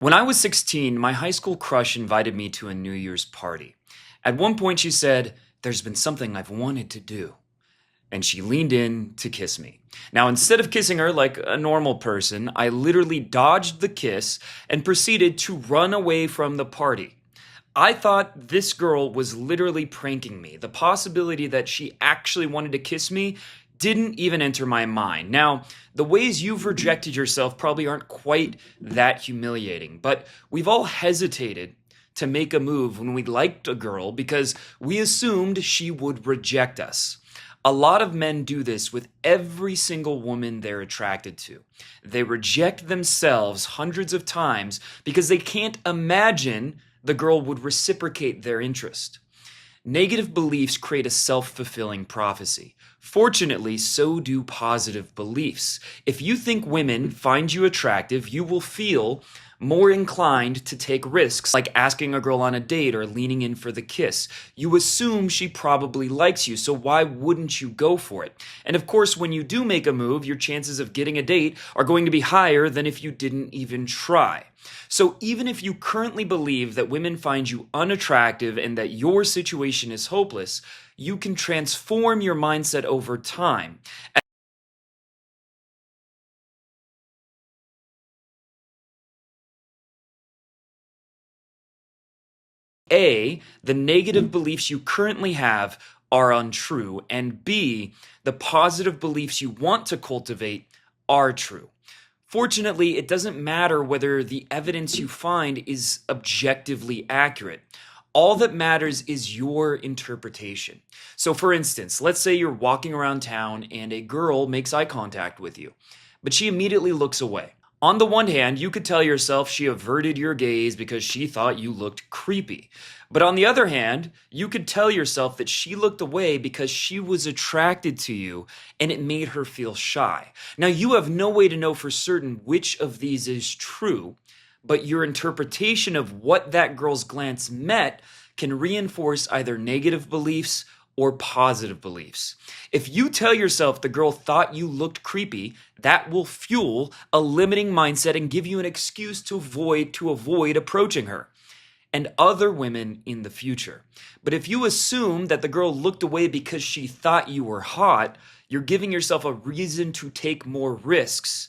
When I was 16, my high school crush invited me to a New Year's party. At one point, she said, "There's been something I've wanted to do." And she leaned in to kiss me. Now, instead of kissing her like a normal person, I literally dodged the kiss and proceeded to run away from the party. I thought this girl was literally pranking me. The possibility that she actually wanted to kiss me didn't even enter my mind. Now, the ways you've rejected yourself probably aren't quite that humiliating, but we've all hesitated to make a move when we liked a girl because we assumed she would reject us. A lot of men do this with every single woman they're attracted to. They reject themselves hundreds of times because they can't imagine the girl would reciprocate their interest. Negative beliefs create a self-fulfilling prophecy. Fortunately, so do positive beliefs. If you think women find you attractive, you will feel more inclined to take risks, like asking a girl on a date or leaning in for the kiss. You assume she probably likes you, so why wouldn't you go for it? And of course, when you do make a move, your chances of getting a date are going to be higher than if you didn't even try. So even if you currently believe that women find you unattractive and that your situation is hopeless, you can transform your mindset over time. A, the negative beliefs you currently have are untrue, and B, the positive beliefs you want to cultivate are true. Fortunately, it doesn't matter whether the evidence you find is objectively accurate. All that matters is your interpretation. So, for instance, let's say you're walking around town and a girl makes eye contact with you, but she immediately looks away. On the one hand, you could tell yourself she averted your gaze because she thought you looked creepy. But on the other hand, you could tell yourself that she looked away because she was attracted to you and it made her feel shy. Now, you have no way to know for certain which of these is true, but your interpretation of what that girl's glance meant can reinforce either negative beliefs or positive beliefs. If you tell yourself the girl thought you looked creepy, that will fuel a limiting mindset and give you an excuse to avoid approaching her and other women in the future. But if you assume that the girl looked away because she thought you were hot, you're giving yourself a reason to take more risks.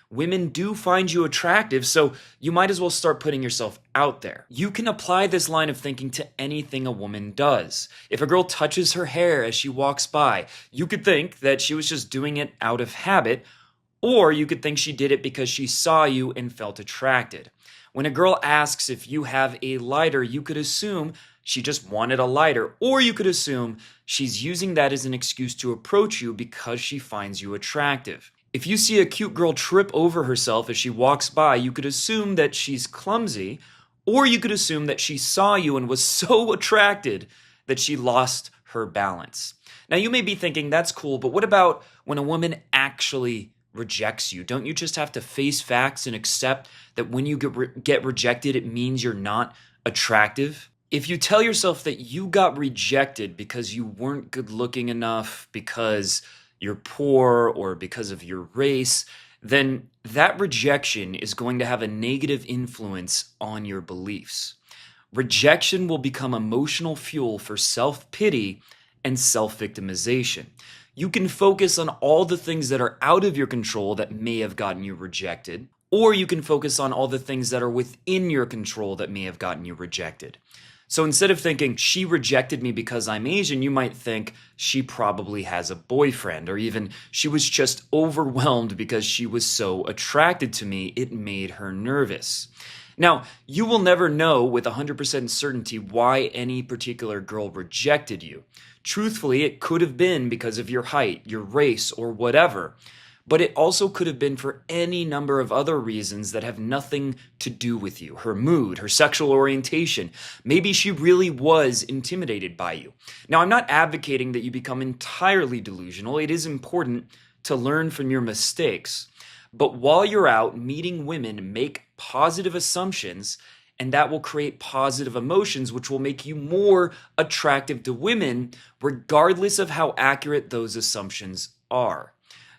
Women do find you attractive, so you might as well start putting yourself out there. You can apply this line of thinking to anything a woman does. If a girl touches her hair as she walks by, you could think that she was just doing it out of habit, or you could think she did it because she saw you and felt attracted. When a girl asks if you have a lighter, you could assume she just wanted a lighter, or you could assume she's using that as an excuse to approach you because she finds you attractive. If you see a cute girl trip over herself as she walks by, you could assume that she's clumsy, or you could assume that she saw you and was so attracted that she lost her balance. Now, you may be thinking, that's cool, but what about when a woman actually rejects you? Don't you just have to face facts and accept that when you get rejected, it means you're not attractive? If you tell yourself that you got rejected because you weren't good looking enough, because you're poor, or because of your race, then that rejection is going to have a negative influence on your beliefs. Rejection will become emotional fuel for self-pity and self-victimization. You can focus on all the things that are out of your control that may have gotten you rejected, or you can focus on all the things that are within your control that may have gotten you rejected. So instead of thinking, she rejected me because I'm Asian, you might think she probably has a boyfriend, or even she was just overwhelmed because she was so attracted to me, it made her nervous. Now, you will never know with 100% certainty why any particular girl rejected you. Truthfully, it could have been because of your height, your race, or whatever. But it also could have been for any number of other reasons that have nothing to do with you. Her mood, her sexual orientation. Maybe she really was intimidated by you. Now, I'm not advocating that you become entirely delusional. It is important to learn from your mistakes. But while you're out meeting women, make positive assumptions, and that will create positive emotions, which will make you more attractive to women, regardless of how accurate those assumptions are.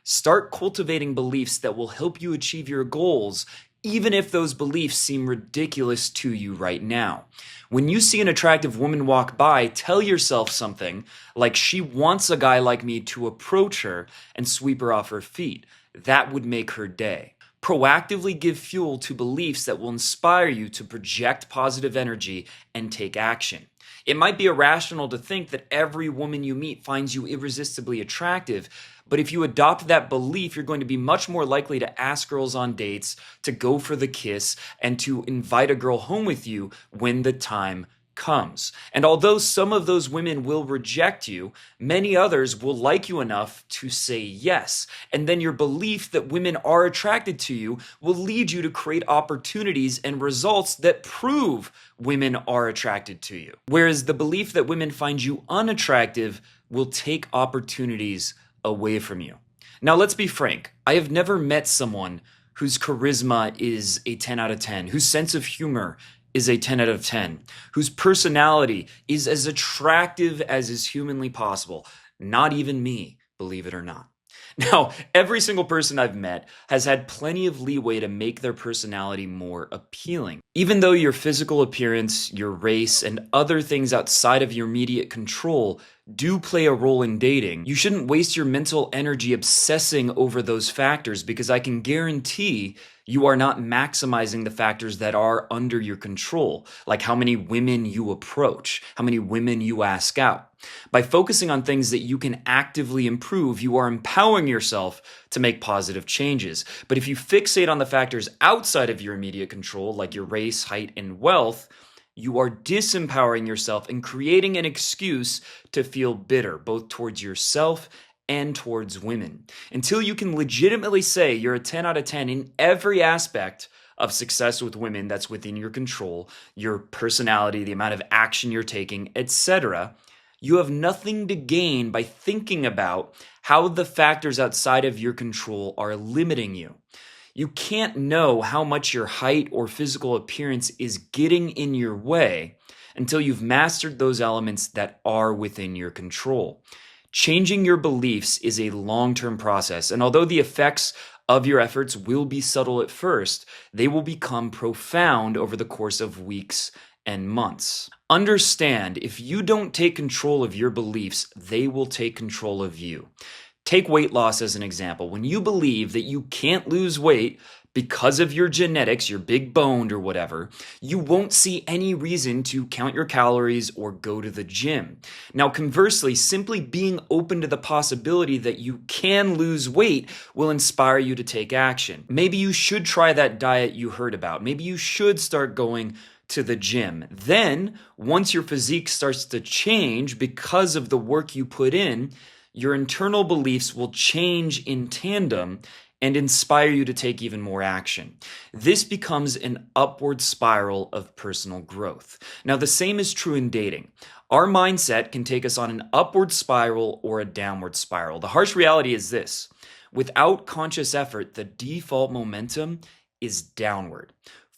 Start cultivating beliefs that will help you achieve your goals even if those beliefs seem ridiculous to you right now. When you see an attractive woman walk by, tell yourself something like, she wants a guy like me to approach her and sweep her off her feet. That would make her day. Proactively give fuel to beliefs that will inspire you to project positive energy and take action. It might be irrational to think that every woman you meet finds you irresistibly attractive, but if you adopt that belief, you're going to be much more likely to ask girls on dates, to go for the kiss, and to invite a girl home with you when the time comes. And although some of those women will reject you, many others will like you enough to say yes. And then your belief that women are attracted to you will lead you to create opportunities and results that prove women are attracted to you. Whereas the belief that women find you unattractive will take opportunities away from you. Now, let's be frank. I have never met someone whose charisma is a 10 out of 10, whose sense of humor is a 10 out of 10, whose personality is as attractive as is humanly possible. Not even me, believe it or not. Now, every single person I've met has had plenty of leeway to make their personality more appealing. Even though your physical appearance, your race, and other things outside of your immediate control do play a role in dating, you shouldn't waste your mental energy obsessing over those factors, because I can guarantee you are not maximizing the factors that are under your control, like how many women you approach, how many women you ask out. By focusing on things that you can actively improve, you are empowering yourself to make positive changes. But if you fixate on the factors outside of your immediate control, like your race, height, and wealth, you are disempowering yourself and creating an excuse to feel bitter, both towards yourself and towards women. Until you can legitimately say you're a 10 out of 10 in every aspect of success with women that's within your control, your personality, the amount of action you're taking, etc., you have nothing to gain by thinking about how the factors outside of your control are limiting you. You can't know how much your height or physical appearance is getting in your way until you've mastered those elements that are within your control. Changing your beliefs is a long-term process, and although the effects of your efforts will be subtle at first, they will become profound over the course of weeks and months. Understand, if you don't take control of your beliefs, they will take control of you. Take weight loss as an example. When you believe that you can't lose weight because of your genetics, you're big boned or whatever, you won't see any reason to count your calories or go to the gym. Now, conversely, simply being open to the possibility that you can lose weight will inspire you to take action. Maybe you should try that diet you heard about. Maybe you should start going to the gym. Then, once your physique starts to change because of the work you put in, your internal beliefs will change in tandem and inspire you to take even more action. This becomes an upward spiral of personal growth. Now, the same is true in dating. Our mindset can take us on an upward spiral or a downward spiral. The harsh reality is this: without conscious effort, the default momentum is downward.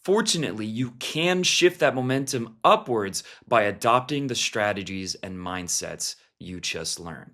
Fortunately, you can shift that momentum upwards by adopting the strategies and mindsets you just learned.